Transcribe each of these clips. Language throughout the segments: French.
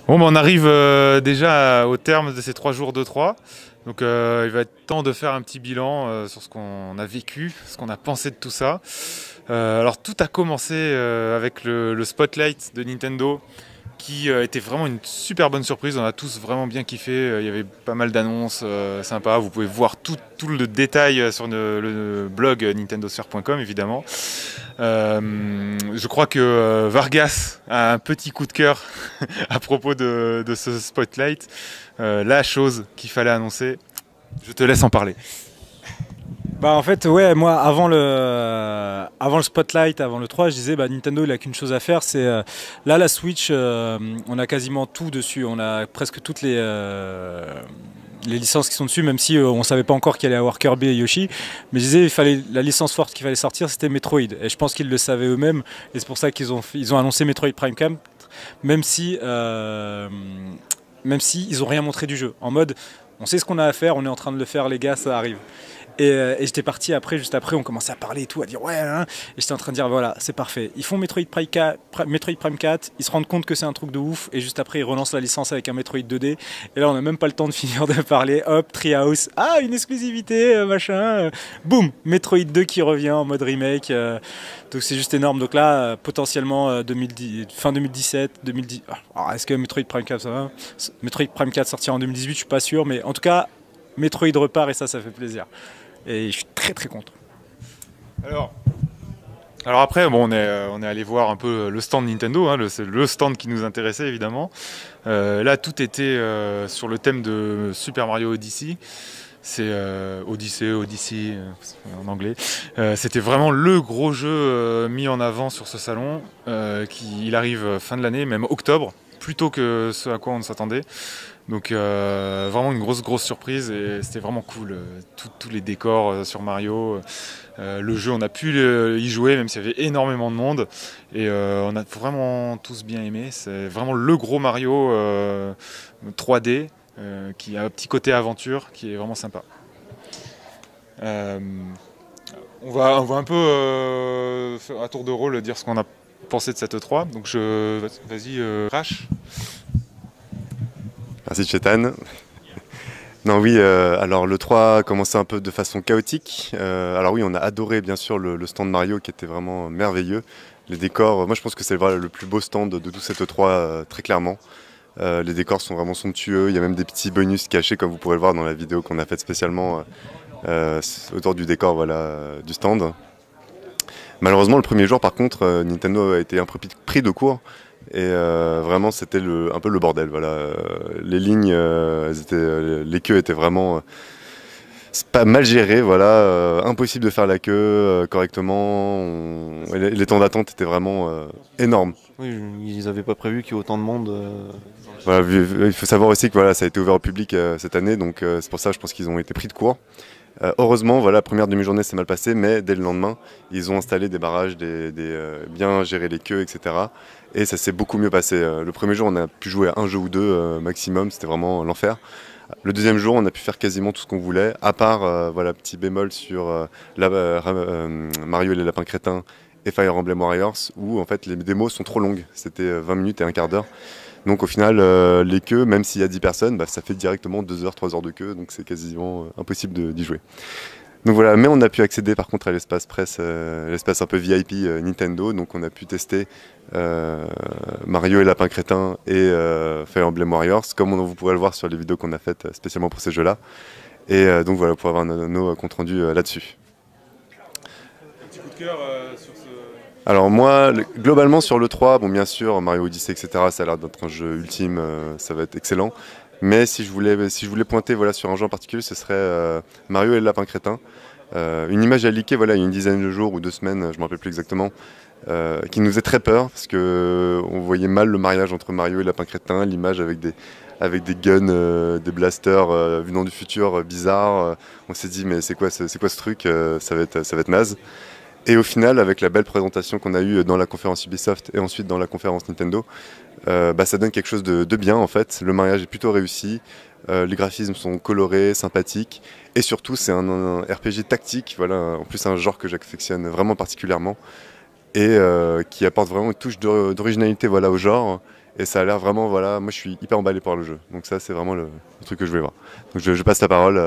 Bon, bah, on arrive déjà au terme de ces 3 jours de 3. Donc il va être temps de faire un petit bilan sur ce qu'on a vécu, ce qu'on a pensé de tout ça. Alors tout a commencé avec le Spotlight de Nintendo qui était vraiment une super bonne surprise. On a tous vraiment bien kiffé. Il y avait pas mal d'annonces sympas. Vous pouvez voir tout le détail sur le blog nintendosphere.com évidemment. Je crois que Vargas a un petit coup de cœur à propos de ce Spotlight. La chose qu'il fallait annoncer. Je te laisse en parler. Bah en fait ouais moi avant le Spotlight, avant le 3, je disais bah Nintendo il a qu'une chose à faire, c'est là la Switch, on a quasiment tout dessus, on a presque toutes les licences qui sont dessus, même si on savait pas encore qu'il allait y avoir Kirby et Yoshi. Mais je disais, la licence forte qu'il fallait sortir, c'était Metroid. Et je pense qu'ils le savaient eux-mêmes. Et c'est pour ça ils ont annoncé Metroid Prime 4, même si, même si ils ont rien montré du jeu. En mode, on sait ce qu'on a à faire, on est en train de le faire, les gars, ça arrive. Et j'étais parti après, juste après, on commençait à parler et tout, à dire ouais, hein. Et j'étais en train de dire voilà, c'est parfait. Ils font Metroid Prime 4, ils se rendent compte que c'est un truc de ouf, et juste après, ils relancent la licence avec un Metroid 2D. Et là, on n'a même pas le temps de finir de parler. Hop, Treehouse, ah, une exclusivité, machin. Boum, Metroid 2 qui revient en mode remake. Donc c'est juste énorme. Donc là, potentiellement, 2010, fin 2017, 2010. Alors, est-ce que Metroid Prime 4, ça va? Metroid Prime 4 sortira en 2018, je suis pas sûr, mais en tout cas, Metroid repart et ça fait plaisir. Et je suis très content. Alors, alors après, bon, on est allé voir un peu le stand Nintendo, hein, c'est le stand qui nous intéressait évidemment. Là, tout était sur le thème de Super Mario Odyssey. C'est Odyssey en anglais. C'était vraiment le gros jeu mis en avant sur ce salon. Il arrive fin de l'année, même octobre, plus tôt que ce à quoi on s'attendait. Donc vraiment une grosse surprise et c'était vraiment cool. Tous les décors sur Mario, le jeu on a pu y jouer même s'il y avait énormément de monde et on a vraiment tous bien aimé. C'est vraiment le gros Mario 3D qui a un petit côté aventure qui est vraiment sympa. On va un peu faire à tour de rôle dire ce qu'on a pensé de cette E3. Donc vas-y Rash. Merci Chetan. Non oui, alors le 3 a commencé un peu de façon chaotique. Alors oui, on a adoré bien sûr le stand Mario qui était vraiment merveilleux. Les décors, moi je pense que c'est le plus beau stand de tout cette E3 très clairement. Les décors sont vraiment somptueux, il y a même des petits bonus cachés comme vous pourrez le voir dans la vidéo qu'on a faite spécialement autour du décor du stand. Malheureusement le premier jour par contre, Nintendo a été un peu pris de court. Et vraiment c'était un peu le bordel, voilà. Les lignes, les queues étaient vraiment pas mal gérées, voilà. Impossible de faire la queue correctement, les temps d'attente étaient vraiment énormes. Oui, ils n'avaient pas prévu qu'il y ait autant de monde. Voilà, il faut savoir aussi que voilà, ça a été ouvert au public cette année, donc c'est pour ça je pense qu'ils ont été pris de court. Heureusement, voilà, la première demi-journée s'est mal passée, mais dès le lendemain, ils ont installé des barrages, bien géré les queues, etc. Et ça s'est beaucoup mieux passé. Le premier jour, on a pu jouer à un jeu ou deux maximum, c'était vraiment l'enfer. Le deuxième jour, on a pu faire quasiment tout ce qu'on voulait, à part, voilà, petit bémol sur Mario et les lapins crétins et Fire Emblem Warriors, où en fait les démos sont trop longues, c'était 20 minutes et un quart d'heure. Donc au final, les queues, même s'il y a 10 personnes, bah, ça fait directement 2 heures, 3 heures de queue, donc c'est quasiment impossible d'y jouer. Donc voilà, mais on a pu accéder par contre à l'espace presse, l'espace un peu VIP Nintendo, donc on a pu tester Mario et Lapin Crétin et Fire Emblem Warriors, comme vous pourrez le voir sur les vidéos qu'on a faites spécialement pour ces jeux-là. Et donc voilà, pour avoir nos comptes rendus là-dessus. Un petit coup de cœur sur ce... Alors moi, globalement sur le 3, bon bien sûr, Mario Odyssey, etc., ça a l'air d'être un jeu ultime, ça va être excellent. Mais si je voulais pointer voilà, sur un jeu en particulier, ce serait Mario et le Lapin Crétin. Une image à leaker voilà, il y a une dizaine de jours ou 2 semaines, je ne me rappelle plus exactement, qui nous faisait très peur, parce qu'on voyait mal le mariage entre Mario et le Lapin Crétin, l'image avec des guns, des blasters venant du futur bizarres. On s'est dit mais c'est quoi ce truc, ça va être naze. Et au final, avec la belle présentation qu'on a eue dans la conférence Ubisoft et ensuite dans la conférence Nintendo, ça donne quelque chose de bien en fait. Le mariage est plutôt réussi, les graphismes sont colorés, sympathiques, et surtout c'est un RPG tactique, voilà, en plus un genre que j'affectionne vraiment particulièrement, et qui apporte vraiment une touche d'originalité voilà, au genre, Et ça a l'air vraiment, voilà, moi je suis hyper emballé par le jeu. Donc ça c'est vraiment le truc que je voulais voir. Donc je passe la parole.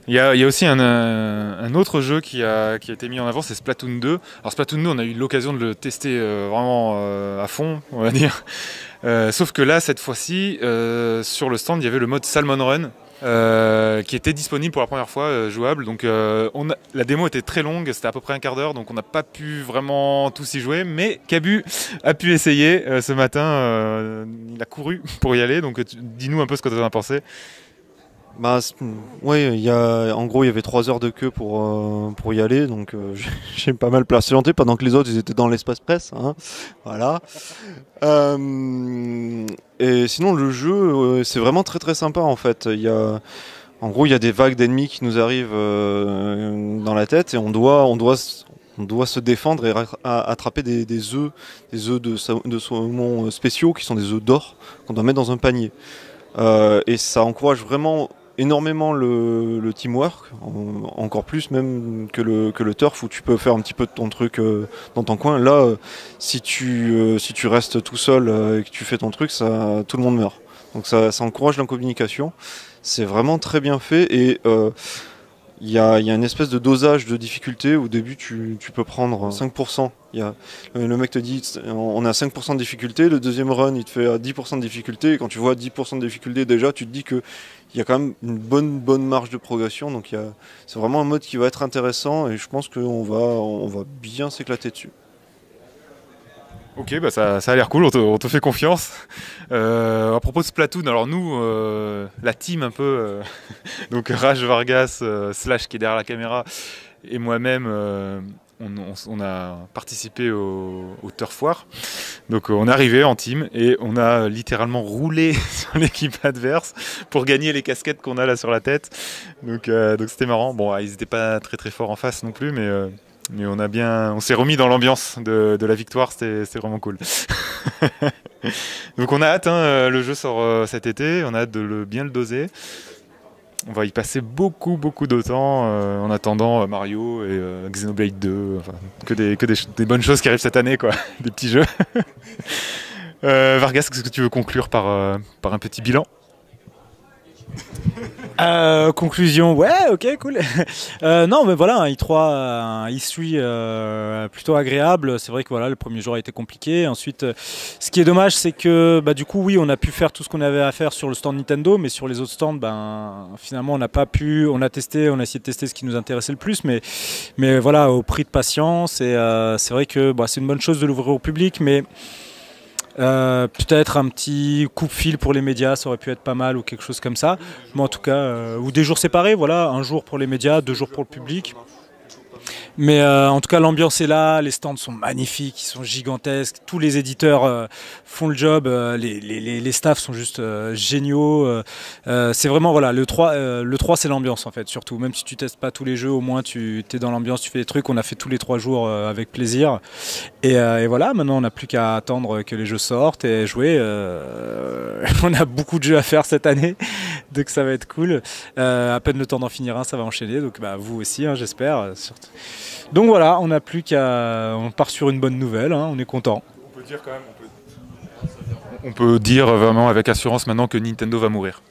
Il y a aussi un autre jeu qui a été mis en avant, c'est Splatoon 2. Alors Splatoon 2, on a eu l'occasion de le tester vraiment à fond, on va dire. Sauf que là, cette fois-ci, sur le stand, il y avait le mode Salmon Run. Qui était disponible pour la première fois, jouable. Donc la démo était très longue, c'était à peu près un quart d'heure, donc on n'a pas pu vraiment tous y jouer. Mais Cabu a pu essayer ce matin, il a couru pour y aller. Donc dis-nous un peu ce que tu en as pensé. Bah, ouais, en gros, il y avait 3 heures de queue pour y aller, donc j'ai pas mal patienté pendant que les autres ils étaient dans l'espace presse. Hein, voilà. Et sinon, le jeu, c'est vraiment très très sympa en fait. En gros, il y a des vagues d'ennemis qui nous arrivent dans la tête et on doit se défendre et attraper des œufs de saumon spéciaux qui sont des œufs d'or qu'on doit mettre dans un panier. Et ça encourage vraiment énormément le teamwork, encore plus même que le turf où tu peux faire un petit peu de ton truc dans ton coin. Là, si tu restes tout seul et que tu fais ton truc, tout le monde meurt. Donc ça encourage la communication. C'est vraiment très bien fait et il y a une espèce de dosage de difficulté. Au début, tu peux prendre 5%. Le mec te dit on a 5% de difficulté. Le deuxième run, il te fait 10% de difficulté. Et quand tu vois 10% de difficulté déjà, tu te dis qu'il y a quand même une bonne marge de progression. Donc c'est vraiment un mode qui va être intéressant et je pense qu'on va bien s'éclater dessus. Ok, bah ça a l'air cool, on te fait confiance. À propos de Splatoon, alors nous, la team un peu, donc Raj Vargas, Slash qui est derrière la caméra, et moi-même, on a participé au Turf War. Donc on est arrivé en team et on a littéralement roulé sur l'équipe adverse pour gagner les casquettes qu'on a là sur la tête. Donc c'était marrant. Bon, ils n'étaient pas très très forts en face non plus, mais on s'est remis dans l'ambiance de la victoire, c'était vraiment cool. Donc on a hâte, hein, le jeu sort cet été, on a hâte de bien le doser. On va y passer beaucoup de temps en attendant Mario et Xenoblade 2, enfin, que des bonnes choses qui arrivent cette année, quoi, des petits jeux. Vargas, est-ce que tu veux conclure par un petit bilan? Conclusion, ouais, ok, cool. Non, mais voilà, un i3, un E3 plutôt agréable. C'est vrai que voilà, le premier jour a été compliqué. Ensuite, ce qui est dommage, c'est que du coup, oui, on a pu faire tout ce qu'on avait à faire sur le stand Nintendo, mais sur les autres stands, finalement, on n'a pas pu. On a essayé de tester ce qui nous intéressait le plus, mais voilà, au prix de patience. Et c'est vrai que c'est une bonne chose de l'ouvrir au public, mais peut-être un petit coupe-fil pour les médias, ça aurait pu être pas mal ou quelque chose comme ça. Mais en tout cas, ou des jours séparés, voilà, un jour pour les médias, 2 jours pour le public. Mais en tout cas, l'ambiance est là, les stands sont magnifiques, ils sont gigantesques, tous les éditeurs font le job, les staffs sont juste géniaux. C'est vraiment, voilà, le 3 c'est l'ambiance en fait, surtout. Même si tu testes pas tous les jeux, au moins tu es dans l'ambiance, tu fais des trucs. On a fait tous les 3 jours avec plaisir. Et voilà, maintenant on n'a plus qu'à attendre que les jeux sortent et jouer. On a beaucoup de jeux à faire cette année, donc ça va être cool. À peine le temps d'en finir un, ça va enchaîner, donc vous aussi, hein, j'espère. Donc voilà, on part sur une bonne nouvelle, hein, on est content. On peut dire quand même, on peut dire vraiment avec assurance maintenant que Nintendo va mourir.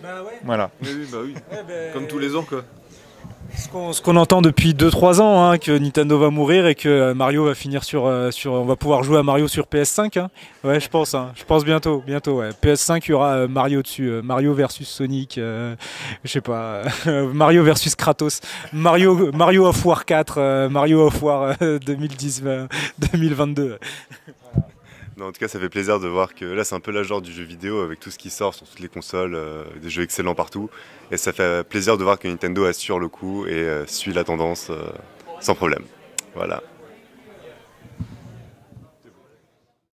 Bah ouais. Voilà. Oui. Ouais, Comme tous les ans quoi. Ce qu'on entend depuis 2-3 ans, hein, que Nintendo va mourir et que Mario va finir on va pouvoir jouer à Mario sur PS5. Hein. Ouais, je pense. Hein. Je pense bientôt. Ouais. PS5, il y aura Mario dessus. Mario versus Sonic. Je sais pas. Mario versus Kratos. Mario of War 4. Mario of War 2022. Non, en tout cas, ça fait plaisir de voir que là, c'est un peu l'âge d'or du jeu vidéo avec tout ce qui sort sur toutes les consoles, des jeux excellents partout. Et ça fait plaisir de voir que Nintendo assure le coup et suit la tendance sans problème. Voilà.